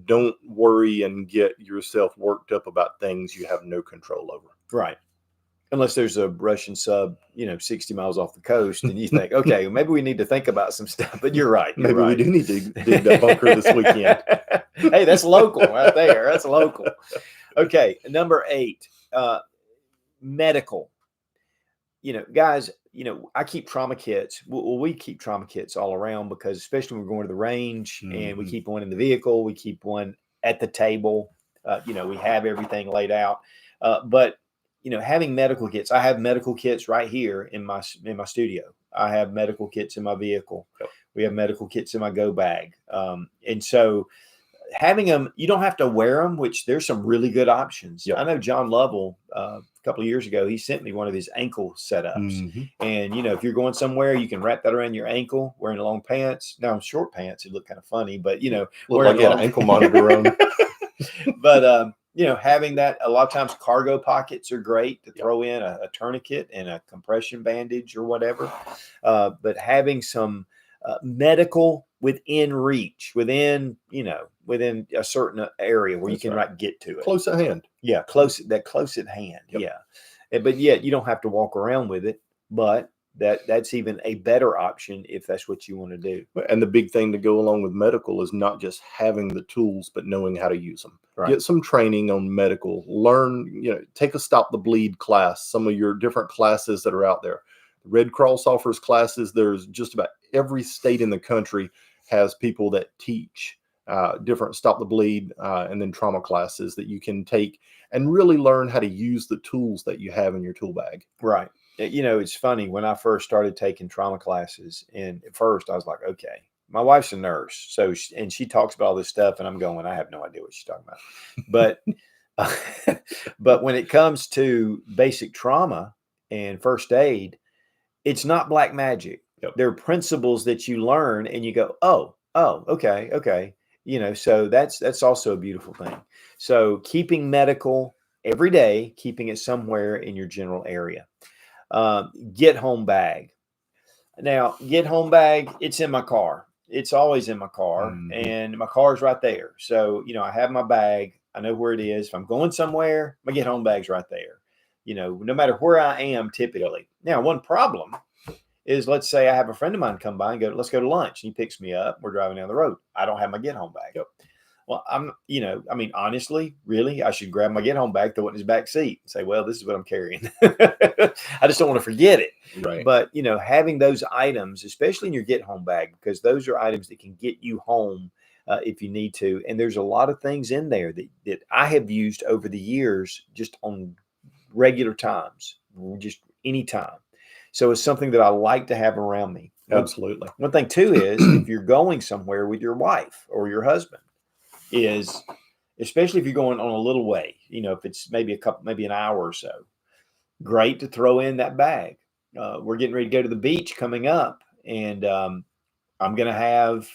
Don't worry and get yourself worked up about things you have no control over. Right. Unless there's a Russian sub, 60 miles off the coast, and you think, okay, well, maybe we need to think about some stuff. But you're right. Maybe we do need to dig that bunker this weekend. Hey, that's local right there. That's local. Okay, number 8, medical. Guys, I keep trauma kits. Well, we keep trauma kits all around, because especially when we're going to the range, and we keep one in the vehicle, we keep one at the table. We have everything laid out. But having medical kits, I have medical kits right here in my studio. I have medical kits in my vehicle. Yep. We have medical kits in my go bag. And so having them, you don't have to wear them, which there's some really good options. Yep. I know John Lovell, a couple of years ago, he sent me one of his ankle setups. And, if you're going somewhere, you can wrap that around your ankle, wearing long pants. Now, short pants, it look kind of funny, but, look like an ankle monitor on. But, having that, a lot of times cargo pockets are great to throw in a tourniquet and a compression bandage or whatever. But having some medical within reach, within a certain area where you can get to it. Close at hand. Yeah, close at hand. Yep. Yeah. But yet you don't have to walk around with it, but that's even a better option if that's what you want to do. And the big thing to go along with medical is not just having the tools, but knowing how to use them. Right. Get some training on medical. Learn, take a Stop the Bleed class, some of your different classes that are out there. Red Cross offers classes. There's just about every state in the country has people that teach different Stop the Bleed and then trauma classes that you can take and really learn how to use the tools that you have in your tool bag. Right. It's funny, when I first started taking trauma classes, and at first I was like, okay, my wife's a nurse. So, she talks about all this stuff, and I'm going, I have no idea what she's talking about. But, but when it comes to basic trauma and first aid, it's not black magic. Yep. There are principles that you learn and you go, oh, okay. So that's also a beautiful thing. So keeping medical every day, keeping it somewhere in your general area. Get home bag. Now, get home bag, it's in my car. It's always in my car, and my car's right there. So, I have my bag. I know where it is. If I'm going somewhere, my get home bag's right there. No matter where I am, typically. Now, one problem is, let's say I have a friend of mine come by and go, let's go to lunch. And he picks me up. We're driving down the road. I don't have my get home bag. Yep. Well, honestly, really, I should grab my get home bag, throw it in his back seat and say, well, this is what I'm carrying. I just don't want to forget it. Right. But, having those items, especially in your get home bag, because those are items that can get you home if you need to. And there's a lot of things in there that I have used over the years, just on regular times, just any time. So it's something that I like to have around me. Absolutely. One thing too is, if you're going somewhere with your wife or your husband, is, especially if you're going on a little way, if it's maybe an hour or so, great to throw in that bag. We're getting ready to go to the beach coming up, and I'm going to have,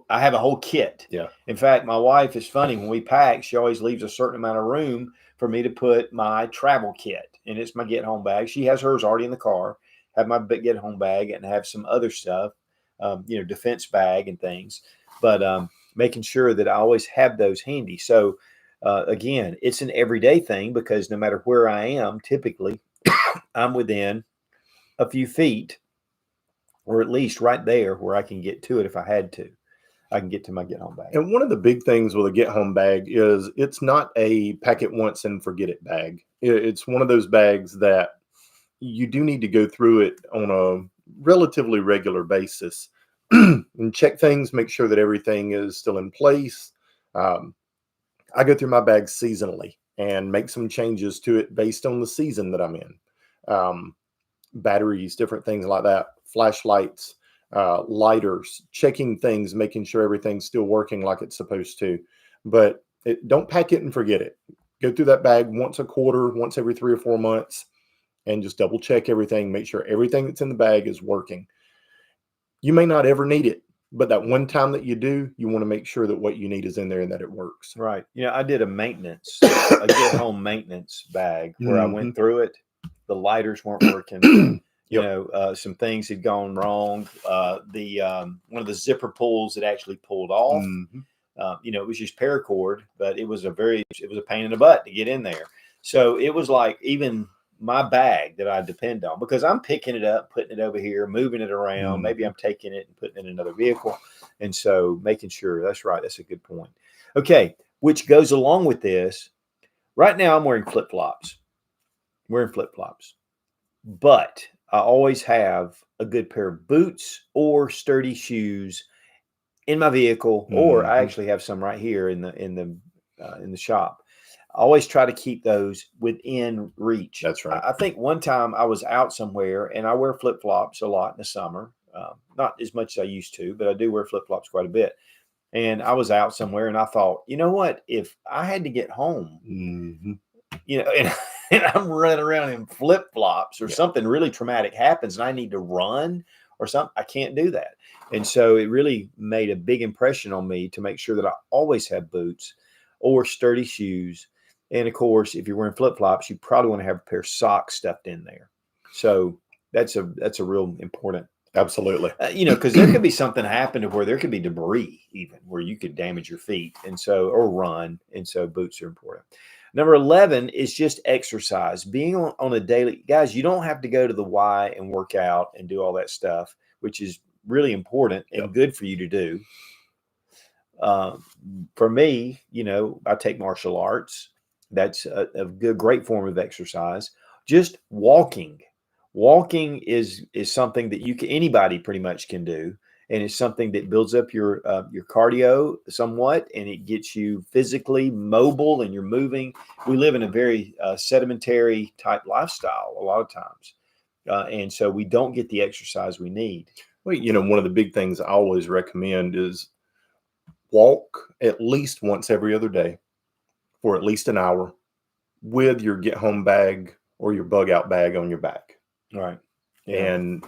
I have a whole kit. Yeah. In fact, my wife is funny. When we pack, she always leaves a certain amount of room for me to put my travel kit, and it's my get home bag. She has hers already in the car, have my get home bag, and have some other stuff, defense bag and things. But, making sure that I always have those handy. So again, it's an everyday thing, because no matter where I am, typically I'm within a few feet, or at least right there where I can get to it. If I had to, I can get to my get home bag. And one of the big things with a get home bag is it's not a pack it once and forget it bag. It's one of those bags that you do need to go through it on a relatively regular basis. And check things, make sure that everything is still in place. I go through my bag seasonally and make some changes to it based on the season that I'm in. Batteries, different things like that. flashlights, lighters, checking things, making sure everything's still working like it's supposed to. But don't pack it and forget it. Go through that bag once a quarter, once every 3 or 4 months, and just double check everything. Make sure everything that's in the bag is working. You may not ever need it, but that one time that you do, you want to make sure that what you need is in there and that it works. Right. I did a get home maintenance bag where I went through it. The lighters weren't working. Some things had gone wrong. One of the zipper pulls had actually pulled off. It was just paracord, but it was a pain in the butt to get in there. So it was like even my bag that I depend on, because I'm picking it up, putting it over here, moving it around. Maybe I'm taking it and putting it in another vehicle. And so making sure that's right. That's a good point. Okay. Which goes along with this. Right now I'm wearing flip-flops. But I always have a good pair of boots or sturdy shoes in my vehicle, or I actually have some right here in the shop. I always try to keep those within reach. That's right. I think one time I was out somewhere, and I wear flip-flops a lot in the summer. Not as much as I used to, but I do wear flip-flops quite a bit. And I was out somewhere, and I thought, you know what? If I had to get home, and I'm running around in flip-flops or something really traumatic happens and I need to run or something, I can't do that. And so it really made a big impression on me to make sure that I always have boots or sturdy shoes. And of course, if you're wearing flip-flops, you probably want to have a pair of socks stuffed in there. So that's a real important. Absolutely. Because there could be something happen to where there could be debris even where you could damage your feet or run. And so boots are important. Number 11 is just exercise. Being on a daily, guys, you don't have to go to the Y and work out and do all that stuff, which is really important and good for you to do. For me, I take martial arts. That's a great form of exercise. Just walking. Walking is something that anybody pretty much can do. And it's something that builds up your cardio somewhat, and it gets you physically mobile and you're moving. We live in a very sedentary type lifestyle a lot of times. And so we don't get the exercise we need. Well, one of the big things I always recommend is walk at least once every other day for at least an hour with your get home bag or your bug out bag on your back. Right. Yeah. And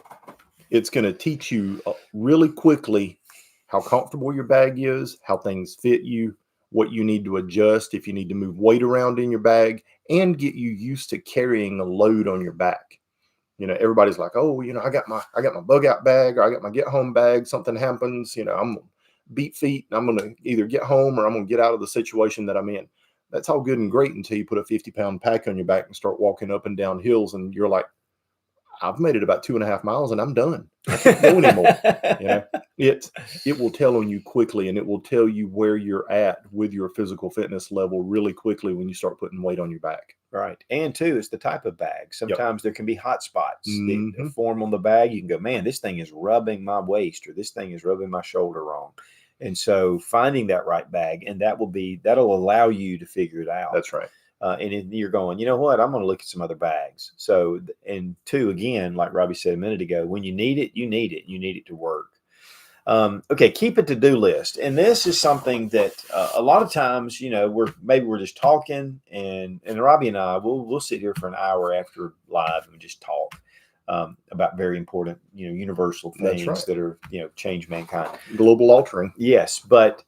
it's going to teach you really quickly how comfortable your bag is, how things fit you, what you need to adjust, if you need to move weight around in your bag, and get you used to carrying a load on your back. Everybody's like, oh, I got my bug out bag, or I got my get home bag. Something happens, I'm beat feet, and I'm going to either get home or I'm going to get out of the situation that I'm in. That's all good and great until you put a 50-pound pack on your back and start walking up and down hills, and you're like, I've made it about 2.5 miles and I'm done. I can't go anymore. It will tell on you quickly, and it will tell you where you're at with your physical fitness level really quickly when you start putting weight on your back. Right. And too, it's the type of bag. Sometimes there can be hot spots that form on the bag. You can go, man, this thing is rubbing my waist, or this thing is rubbing my shoulder wrong. And so finding that right bag, and that'll allow you to figure it out. That's right. And you're going, you know what? I'm going to look at some other bags. So, and two, again, like Robbie said a minute ago, when you need it, you need it. You need it to work. Okay, keep a to-do list. And this is something that a lot of times, we're just talking, and Robbie and I, we'll sit here for an hour after live and just talk about very important, universal things that are, change mankind. Global altering. Yes, but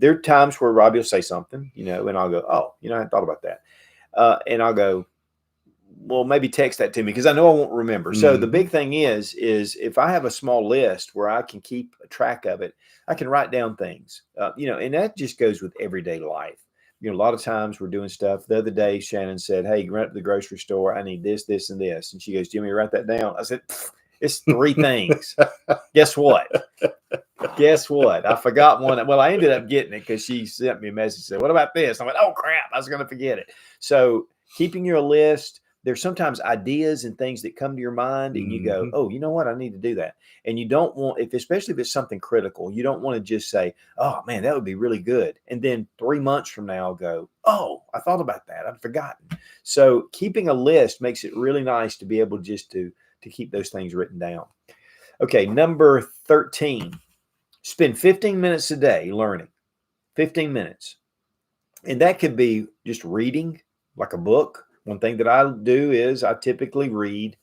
there are times where Robbie will say something, and I'll go, oh, I hadn't thought about that. And I'll go, well, maybe text that to me because I know I won't remember. So the big thing is if I have a small list where I can keep a track of it, I can write down things, and that just goes with everyday life. A lot of times we're doing stuff. The other day, Shannon said, hey, run up to the grocery store. I need this, this, and this. And she goes, Jimmy, write that down. I said, it's 3 things. Guess what? I forgot one. Well, I ended up getting it because she sent me a message. Said, what about this? I went, oh, crap. I was going to forget it. So keeping your list, there's sometimes ideas and things that come to your mind and you go, oh, you know what? I need to do that. And you don't want, especially if it's something critical, you don't want to just say, oh, man, that would be really good. And then 3 months from now, go, oh, I thought about that. I'd forgotten. So keeping a list makes it really nice to be able just to to keep those things written down. Okay, number 13, spend 15 minutes a day learning. 15 minutes. And that could be just reading like a book. One thing that I do is I typically read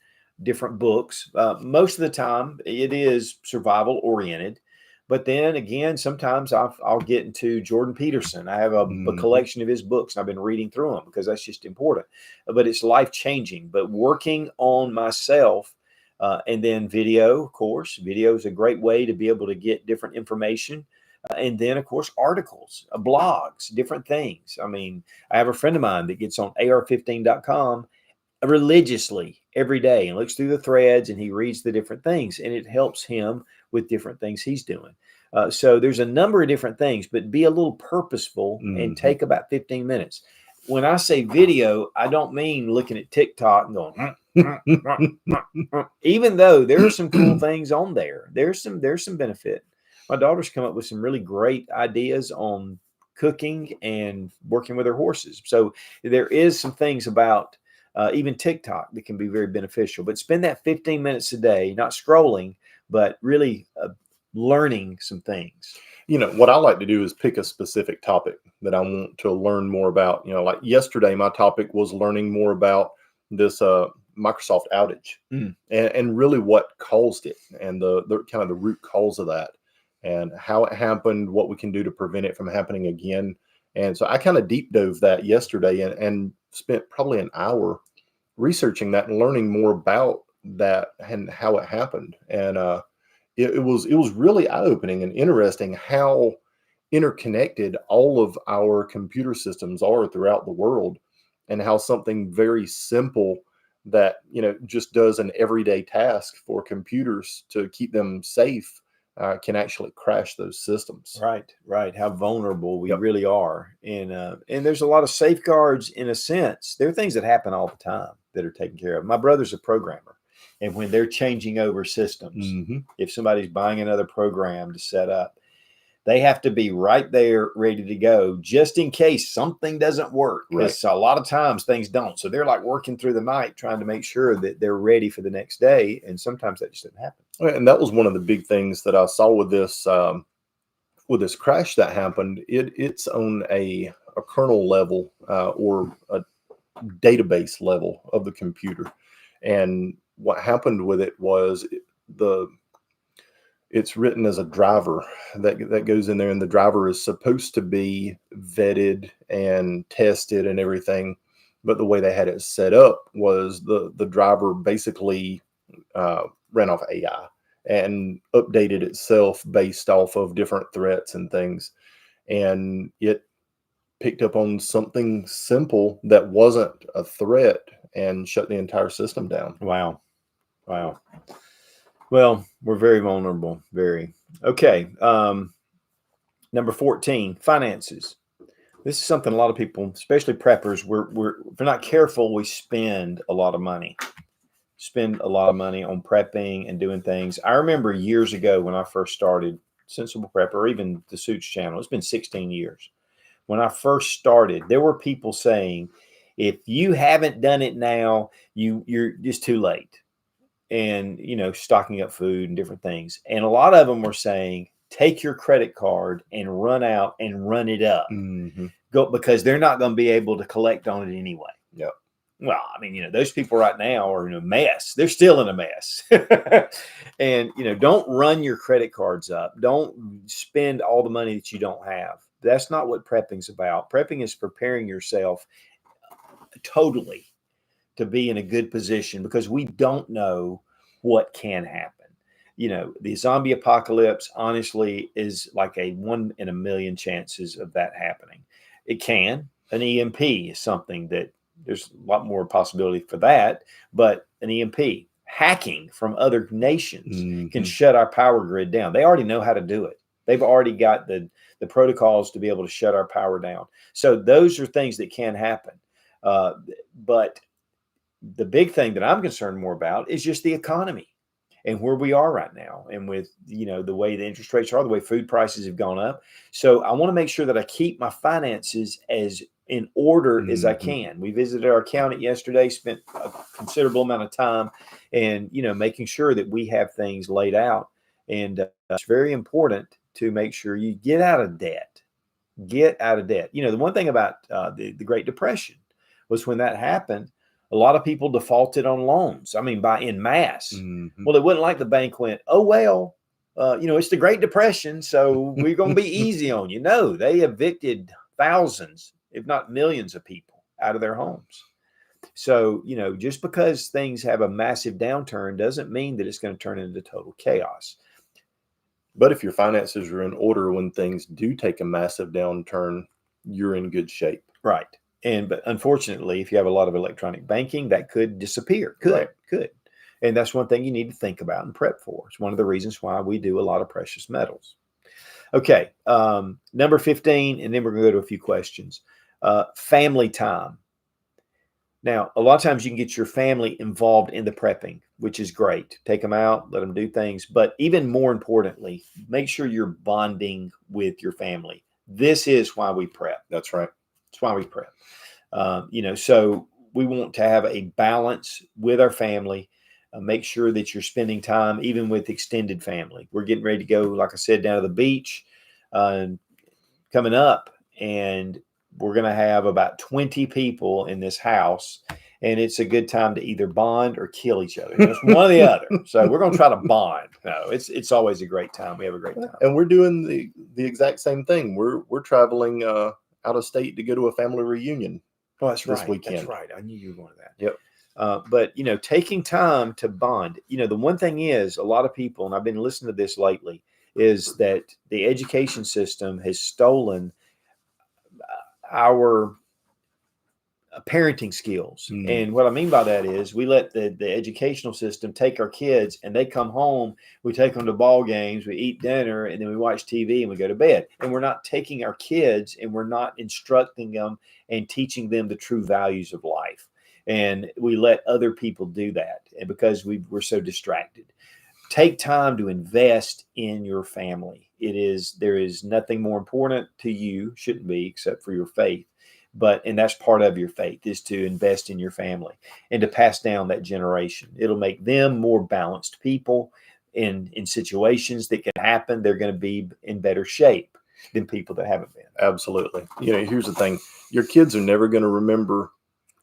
different books. Most of the time it is survival oriented. But then again, sometimes I'll get into Jordan Peterson. I have a collection of his books, and I've been reading through them because that's just important. But it's life changing. But working on myself, and then video, of course. Video is a great way to be able to get different information. And then, of course, articles, blogs, different things. I mean, I have a friend of mine that gets on ar15.com religiously every day and looks through the threads, and he reads the different things, and it helps him with different things he's doing. So there's a number of different things, but be a little purposeful and take about 15 minutes. When I say video, I don't mean looking at TikTok and going, even though there are some cool things on there. There's some benefit. My daughter's come up with some really great ideas on cooking and working with her horses. So there is some things about even TikTok that can be very beneficial. But spend that 15 minutes a day, not scrolling, but really learning some things. You know, what I like to do is pick a specific topic that I want to learn more about. You know, like yesterday, my topic was learning more about this Microsoft outage and really what caused it, and the kind of the root cause of that, and how it happened, what we can do to prevent it from happening again. And so I kind of deep dove that yesterday and spent probably an hour researching that and learning more about that and how it happened. And it was really eye-opening and interesting how interconnected all of our computer systems are throughout the world, and how something very simple that, you know, just does an everyday task for computers to keep them safe can actually crash those systems. Right. How vulnerable we really are. And there's a lot of safeguards in a sense. There are things that happen all the time that are taken care of. My brother's a programmer. And when they're changing over systems, if somebody's buying another program to set up, they have to be right there ready to go just in case something doesn't work. Because a lot of times things don't. So they're like working through the night trying to make sure that they're ready for the next day. And sometimes that just doesn't happen. And that was one of the big things that I saw with this crash that happened. It's on a kernel level or a database level of the computer. And what happened with it was it's written as a driver that goes in there, and the driver is supposed to be vetted and tested and everything. But the way they had it set up was the driver basically ran off AI and updated itself based off of different threats and things. And it picked up on something simple that wasn't a threat and shut the entire system down. Wow. Well, we're very vulnerable. Very. Okay. Number 14, finances. This is something a lot of people, especially preppers, if we're not careful, we spend a lot of money. Spend a lot of money on prepping and doing things. I remember years ago when I first started Sensible Prepper, or even the Sootch channel. It's been 16 years. When I first started, there were people saying, if you haven't done it now, you're just too late. And, you know, stocking up food and different things. And a lot of them were saying, take your credit card and run out and run it up. Go, because they're not going to be able to collect on it anyway. Yep. Well, I mean, you know, those people right now are in a mess. They're still in a mess. And, you know, don't run your credit cards up. Don't spend all the money that you don't have. That's not what prepping's about. Prepping is preparing yourself totally to be in a good position, because we don't know what can happen. You know, the zombie apocalypse, honestly, is like a 1 in a million chances of that happening. It can. An EMP is something that there's a lot more possibility for that, but an EMP, hacking from other nations can shut our power grid down. They already know how to do it. They've already got the protocols to be able to shut our power down. So those are things that can happen. But the big thing that I'm concerned more about is just the economy and where we are right now. And with, you know, the way the interest rates are, the way food prices have gone up. So I want to make sure that I keep my finances as in order as I Mhm. can. We visited our accountant yesterday, spent a considerable amount of time and, making sure that we have things laid out. And it's very important to make sure you get out of debt. Get out of debt. The one thing about the Great Depression was when that happened, a lot of people defaulted on loans. I mean, by en masse. Mhm. Well, it wasn't like the bank went, oh, well, it's the Great Depression, so we're going to be easy on you. No, they evicted thousands, if not millions of people out of their homes. So, just because things have a massive downturn doesn't mean that it's going to turn into total chaos. But if your finances are in order when things do take a massive downturn, you're in good shape. Right. But unfortunately, if you have a lot of electronic banking, that could disappear. Could. And that's one thing you need to think about and prep for. It's one of the reasons why we do a lot of precious metals. Okay. Number 15, and then we're going to go to a few questions. Family time. Now, a lot of times you can get your family involved in the prepping, which is great. Take them out, let them do things. But even more importantly, make sure you're bonding with your family. This is why we prep. That's right. That's why we prep. So we want to have a balance with our family. Make sure that you're spending time even with extended family. We're getting ready to go, like I said, down to the beach coming up, and we're going to have about 20 people in this house, and it's a good time to either bond or kill each other. It's one or the other. So we're going to try to bond. No, it's always a great time. We have a great time. And we're doing the exact same thing. We're traveling out of state to go to a family reunion. Oh, that's this right. weekend. That's right. I knew you were going to that. Yep. But taking time to bond. The one thing is, a lot of people, and I've been listening to this lately, is that the education system has stolen our parenting skills. And what I mean by that is we let the educational system take our kids, and they come home, we take them to ball games, we eat dinner, and then we watch TV and we go to bed. And we're not taking our kids and we're not instructing them and teaching them the true values of life. And we let other people do that, and because we're so distracted. Take time to invest in your family. There is nothing more important to you, shouldn't be, except for your faith. And that's part of your faith, is to invest in your family and to pass down that generation. It'll make them more balanced people in situations that can happen. They're going to be in better shape than people that haven't been. Absolutely. Here's the thing. Your kids are never going to remember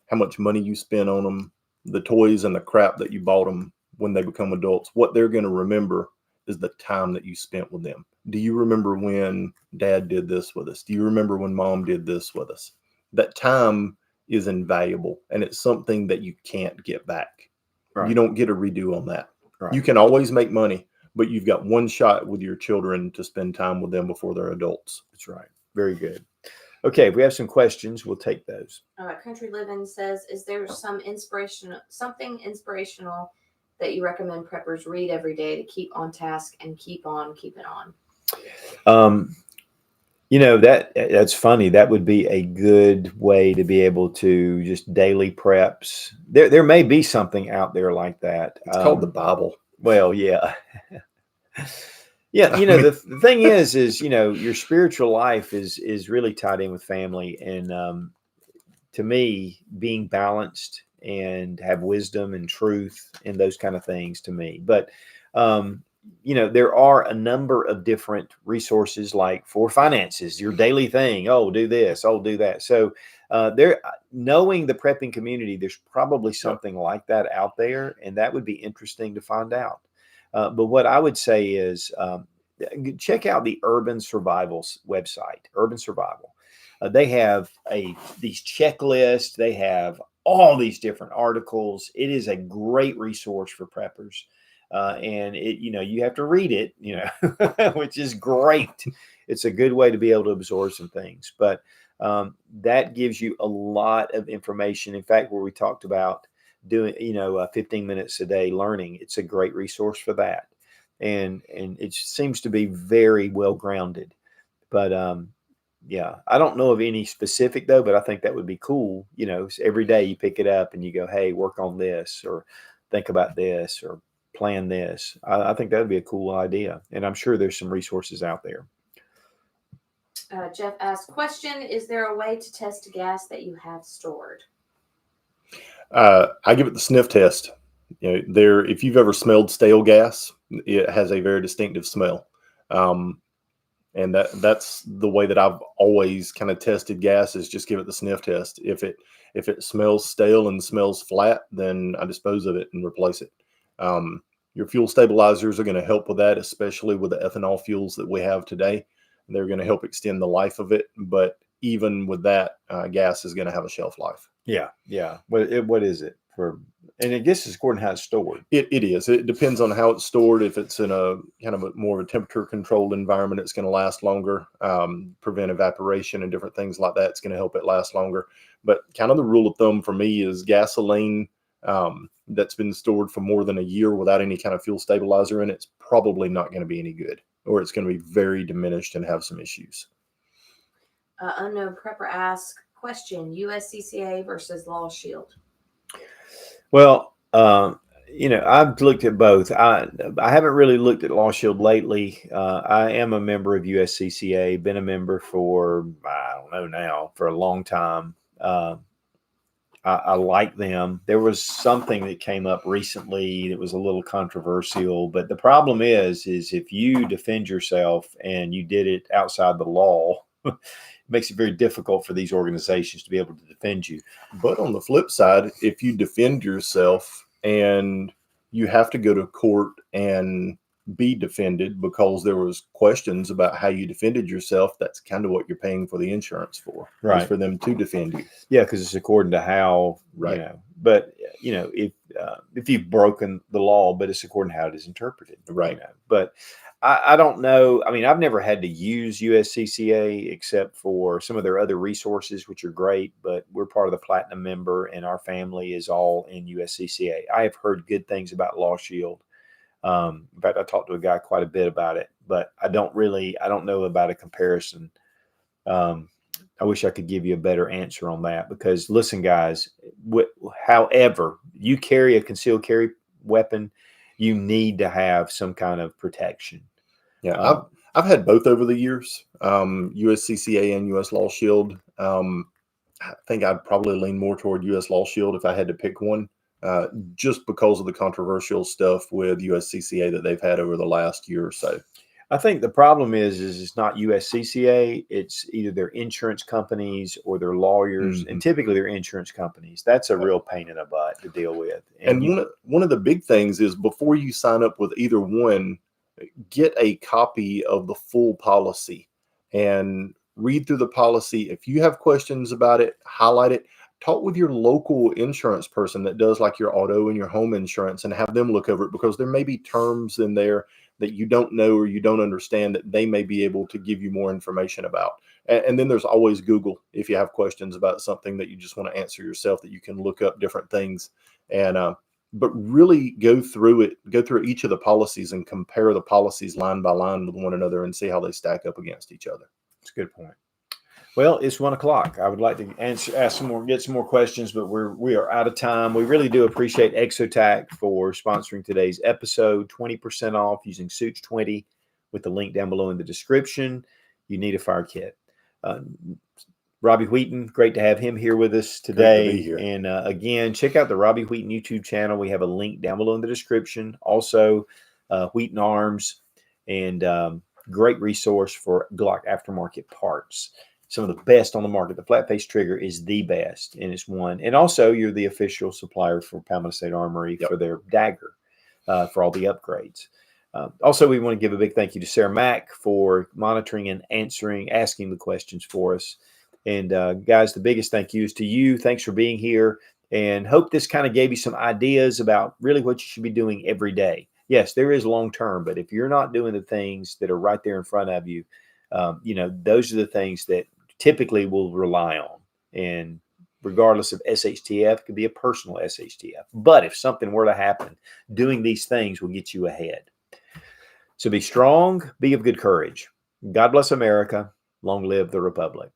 how much money you spent on them, the toys and the crap that you bought them when they become adults. What they're going to remember is the time that you spent with them. Do you remember when Dad did this with us? Do you remember when Mom did this with us? That time is invaluable, and it's something that you can't get back. Right. You don't get a redo on that. Right. You can always make money, but you've got one shot with your children to spend time with them before they're adults. That's right. Very good. Okay, if we have some questions, we'll take those. Country Living says, is there something inspirational that you recommend preppers read every day to keep on task and keep on keeping on? That's funny. That would be a good way to be able to just daily preps. There may be something out there like that. It's called the Bible. Well, yeah. Yeah, the thing is your spiritual life is really tied in with family, and to me, being balanced and have wisdom and truth and those kind of things to me. But there are a number of different resources, like for finances, your daily thing. Oh, do this. Oh, do that. So knowing the prepping community, there's probably something like that out there, and that would be interesting to find out. But what I would say is check out the Urban Survival's website, Urban Survival. They have these checklists. They have all these different articles. It is a great resource for preppers. And you have to read it, which is great. It's a good way to be able to absorb some things. But that gives you a lot of information. In fact, where we talked about doing, 15 minutes a day learning, it's a great resource for that. And it seems to be very well grounded. But yeah, I don't know of any specific though, but I think that would be cool. Every day you pick it up and you go, hey, work on this, or think about this, or plan this. I think that would be a cool idea. And I'm sure there's some resources out there. Jeff asked, question, is there a way to test gas that you have stored? I give it the sniff test. If you've ever smelled stale gas, it has a very distinctive smell. And that's the way that I've always kind of tested gas, is just give it the sniff test. If it smells stale and smells flat, then I dispose of it and replace it. Your fuel stabilizers are going to help with that, especially with the ethanol fuels that we have today. They're going to help extend the life of it. But even with that, gas is going to have a shelf life. Yeah. What is it for? And I guess it's according to how it's stored. It is. It depends on how it's stored. If it's in a kind of more of a temperature controlled environment, it's going to last longer, prevent evaporation and different things like that. It's going to help it last longer. But kind of the rule of thumb for me is gasoline that's been stored for more than a year without any kind of fuel stabilizer in it, it's probably not going to be any good, or it's going to be very diminished and have some issues. Unknown Prepper asks, question, USCCA versus Law Shield. Well, I've looked at both. I haven't really looked at Law Shield lately. I am a member of USCCA, been a member for, I don't know now, for a long time. I like them. There was something that came up recently that was a little controversial, but the problem is if you defend yourself and you did it outside the law, it makes it very difficult for these organizations to be able to defend you. But on the flip side, if you defend yourself and you have to go to court and be defended because there was questions about how you defended yourself, that's kind of what you're paying for the insurance for, right? Is for them to defend you. Yeah, because it's according to how, right. But if you've broken the law, but it's according to how it is interpreted, right? But I don't know. I mean, I've never had to use USCCA except for some of their other resources, which are great. But we're part of the Platinum member, and our family is all in USCCA. I have heard good things about Law Shield. In fact, I talked to a guy quite a bit about it, but I don't know about a comparison. I wish I could give you a better answer on that, because listen, guys, however you carry a concealed carry weapon, you need to have some kind of protection. Yeah, I've had both over the years, USCCA and US Law Shield. I think I'd probably lean more toward US Law Shield if I had to pick one. Just because of the controversial stuff with USCCA that they've had over the last year or so. I think the problem is it's not USCCA. It's either their insurance companies or their lawyers, and typically they're insurance companies. That's a real pain in the butt to deal with. And one of the big things is, before you sign up with either one, get a copy of the full policy and read through the policy. If you have questions about it, highlight it. Talk with your local insurance person that does like your auto and your home insurance, and have them look over it, because there may be terms in there that you don't know or you don't understand that they may be able to give you more information about. And then there's always Google if you have questions about something that you just want to answer yourself, that you can look up different things. And but really go through each of the policies and compare the policies line by line with one another and see how they stack up against each other. That's a good point. Well, it's 1 o'clock. I would like to get some more questions, but we are out of time. We really do appreciate Exotac for sponsoring today's episode. 20% off using Sootch 20 with the link down below in the description. You need a fire kit. Robbie Wheaton, great to have him here with us today. Great to be here. And again, check out the Robbie Wheaton YouTube channel. We have a link down below in the description. Also, Wheaton Arms, and great resource for Glock aftermarket parts. Some of the best on the market. The flat face trigger is the best, and it's one. And also, you're the official supplier for Palmetto State Armory for their dagger, for all the upgrades. Also, we want to give a big thank you to Sarah Mack for monitoring and asking the questions for us. And guys, the biggest thank you is to you. Thanks for being here, and hope this kind of gave you some ideas about really what you should be doing every day. Yes, there is long term, but if you're not doing the things that are right there in front of you, those are the things that typically we'll rely on. And regardless of SHTF, it could be a personal SHTF. But if something were to happen, doing these things will get you ahead. So be strong, be of good courage. God bless America. Long live the Republic.